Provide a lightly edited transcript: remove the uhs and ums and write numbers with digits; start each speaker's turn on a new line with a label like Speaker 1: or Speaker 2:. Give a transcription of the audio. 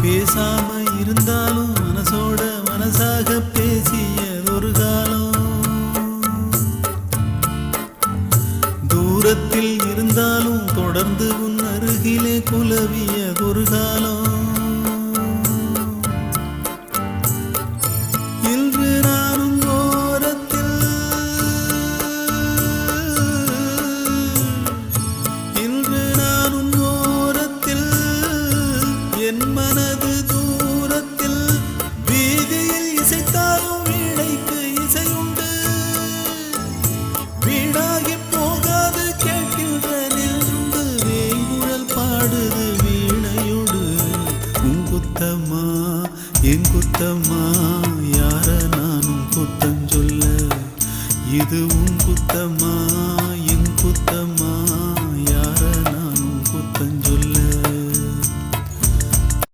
Speaker 1: பேசாம இருந்தாலும் மனசோட மனசாக பேசிய ஒரு காலம், தூரத்தில் இருந்தாலும் தொடர்ந்து உன் அருகிலே குலவிய ஒரு காலம். இன்று நானும் ஓரத்தில், இன்று நானும் ஓரத்தில், என் மனது தூரத்தில், வீதியில் இசைத்தாலும் வீணைக்கு இசையுண்டு. வீணாகி போகாது கேட்கின்ற நின்று வேங்குழல் பாடுது வீணையோடு. உன் குத்தம்மா என் குத்தம்மா, யார நானும் குத்தம் சொல்ல, இது உன் குத்தம்மா.